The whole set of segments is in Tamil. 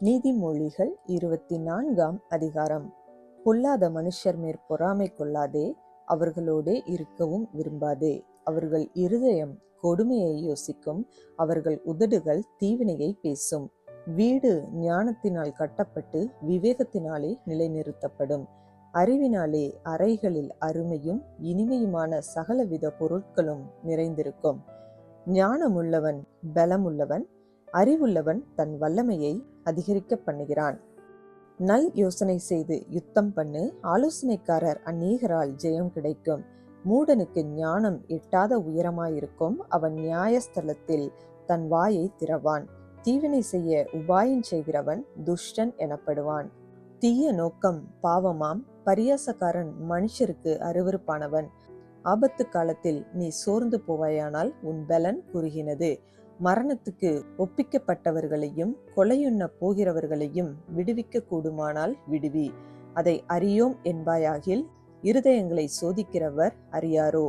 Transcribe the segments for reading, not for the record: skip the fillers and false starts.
நீதிமொழிகள் 24ஆம் அதிகாரம். பொல்லாத மனுஷர் மேற்பொறாமை கொள்ளாதே, அவர்களோடே இருக்கவும் விரும்பாதே. அவர்கள் இருதயம் கொடுமையை யோசிக்கும், அவர்கள் உதடுகள் தீவினையை பேசும். வீடு ஞானத்தினால் கட்டப்பட்டு விவேகத்தினாலே நிலைநிறுத்தப்படும். அறிவினாலே அறைகளில் அருமையும் இனிமையுமான சகலவித பொருட்களும் நிறைந்திருக்கும். ஞானமுள்ளவன் பலமுள்ளவன், அறிவுள்ளவன் தன் வல்லமையை அதிகரிக்க பண்ணுகிறான். நல் யோசனை செய்து யுத்தம் பண்ணு, ஆலோசனைக்காரர் அநேகரால் ஜெயம் கிடைக்கும். மூடனுக்கு ஞானம் எட்டாத உயரமாயிருக்கும், அவன் நியாயஸ்தலத்தில் தன் வாயை திறவான். தீவினை செய்ய உபாயம் செய்கிறவன் துஷ்டன் எனப்படுவான். தீய நோக்கம் பாவமாம், பரியாசக்காரன் மனுஷருக்கு அருவருப்பானவன். ஆபத்து காலத்தில் நீ சோர்ந்து போவாயானால் உன் பலன் குறுகினது. மரணத்துக்கு ஒப்பிக்கப்பட்டவர்களையும் கொலையுண்ண போகிறவர்களையும் விடுவிக்க கூடுமானால் விடுவி. அதை அறியோம் என்பாயாகில் இருதயங்களை சோதிக்கிறவர் அறியாரோ?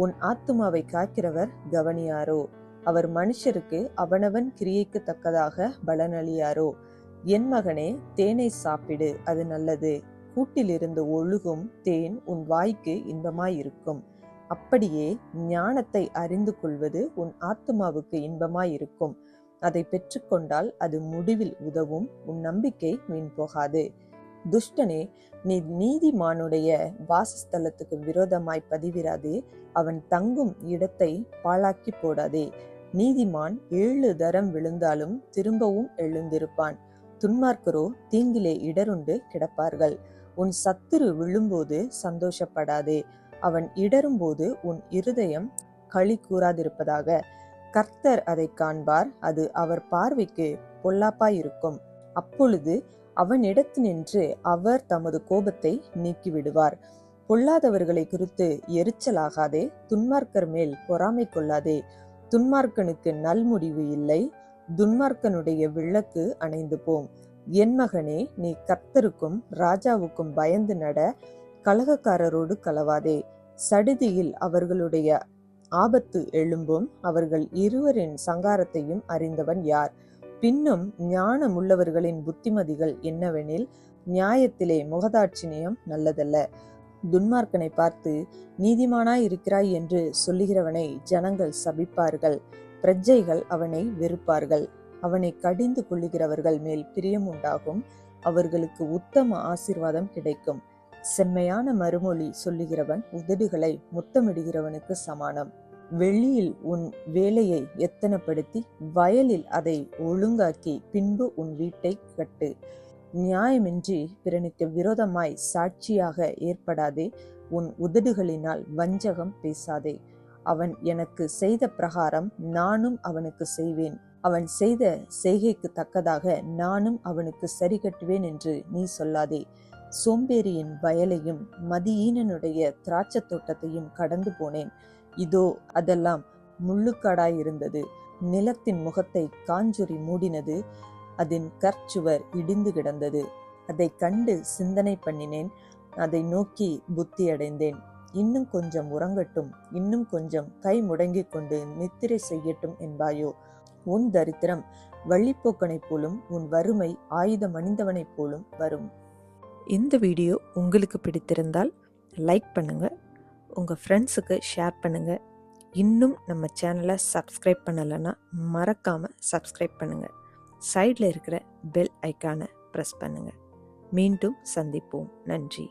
உன் ஆத்துமாவை காக்கிறவர் கவனியாரோ? அவர் மனுஷருக்கு அவனவன் கிரியைக்கு தக்கதாக பலனளியாரோ? என் மகனே, தேனை சாப்பிடு, அது நல்லது. கூட்டிலிருந்து ஒழுகும் தேன் உன் வாய்க்கு இன்பமாயிருக்கும். அப்படியே ஞானத்தை அறிந்து கொள்வது உன் ஆத்துமாவுக்கு இன்பமாயிருக்கும். அதை பெற்றுக்கொண்டால் அது முடிவில் உதவும், உன் நம்பிக்கை வீண் போகாது. துஷ்டனே, நீ நீதிமானுடைய வாசஸ்தலத்துக்கு விரோதமாய் பதிவிராதே, அவன் தங்கும் இடத்தை பாழாக்கி போடாதே. நீதிமான் 7 தரம் விழுந்தாலும் திரும்பவும் எழுந்திருப்பான், துன்மார்க்கரோ தீங்கிலே இடருண்டு கிடப்பார்கள். உன் சத்துரு விழும்போது சந்தோஷப்படாதே, அவன் இடரும்போது உன் இருதயம் களி கூறாதிருப்பதாக. கர்த்தர் அதை காண்பார், அது அவர் பார்வைக்கு பொல்லாப்பாயிருக்கும். அப்பொழுது அவனிடத்தினின்று அவர் தமது கோபத்தை நீக்கிவிடுவார். பொல்லாதவர்களை குறித்து எரிச்சலாகாதே, துன்மார்க்கர் மேல் பொறாமை கொள்ளாதே. துன்மார்க்கனுக்கு நல்முடிவு இல்லை, துன்மார்க்கனுடைய விளக்கு அணைந்து போம். என் மகனே, நீ கர்த்தருக்கும் ராஜாவுக்கும் பயந்து நட, கலகக்காரரோடு கலவாதே. சடுதியில் அவர்களுடைய ஆபத்து எழும்பும், அவர்கள் இருவரின் சங்காரத்தையும் அறிந்தவன் யார்? பின்னும் ஞானமுள்ளவர்களின் புத்திமதிகள் என்னவெனில், நியாயத்திலே முகதாட்சிணியம் நல்லதல்ல. துன்மார்க்கனை பார்த்து நீதிமானாய் இருக்கிறாய் என்று சொல்லுகிறவனை ஜனங்கள் சபிப்பார்கள், பிரஜைகள் அவனை வெறுப்பார்கள். அவனை கடிந்து கொள்ளுகிறவர்கள் மேல் பிரியம் உண்டாகும், அவர்களுக்கு உத்தம ஆசீர்வாதம் கிடைக்கும். செம்மையான மறுமொழி சொல்லுகிறவன் உதடுகளை முத்தமிடுகிறவனுக்கு சமானம். வெளியில் உன் வேலையை எத்தனப்படுத்தி வயலில் அதை ஒழுங்காக்கி பின்பு உன் வீட்டை கட்டு. நியாயமின்றி பிறனுக்கு விரோதமாய் சாட்சியாக ஏற்படாதே, உன் உதடுகளினால் வஞ்சகம் பேசாதே. அவன் எனக்கு செய்த பிரகாரம் நானும் அவனுக்கு செய்வேன், அவன் செய்த செய்கைக்கு தக்கதாக நானும் அவனுக்கு சரி கட்டுவேன் என்று நீ சொல்லாதே. சோம்பேறியின் வயலையும் மதியீனனுடைய திராட்சை தோட்டத்தையும் கடந்து போனேன், இதோ அதெல்லாம் முள்ளுக்காடாயிருந்தது. நிலத்தின் முகத்தை காஞ்சுரி மூடினது, அதன் கற்சுவர் இடிந்து கிடந்தது. அதை கண்டு சிந்தனை பண்ணினேன், அதை நோக்கி புத்தி அடைந்தேன். இன்னும் கொஞ்சம் உறங்கட்டும், இன்னும் கொஞ்சம் கை முடங்கிக் கொண்டு நித்திரை செய்யட்டும் என்பாயோ? உன் தரித்திரம் வள்ளிப்போக்கனைப் போலும், உன் வறுமை ஆயுதம் அணிந்தவனைப் போலும் வரும். இந்த வீடியோ உங்களுக்கு பிடித்திருந்தால் லைக் பண்ணுங்கள், உங்கள் ஃப்ரெண்ட்ஸுக்கு ஷேர் பண்ணுங்கள். இன்னும் நம்ம சேனலை சப்ஸ்கிரைப் பண்ணலைன்னா மறக்காமல் சப்ஸ்கிரைப் பண்ணுங்கள். சைடில் இருக்கிற பெல் ஐக்கானை ப்ரெஸ் பண்ணுங்கள். மீண்டும் சந்திப்போம். நன்றி.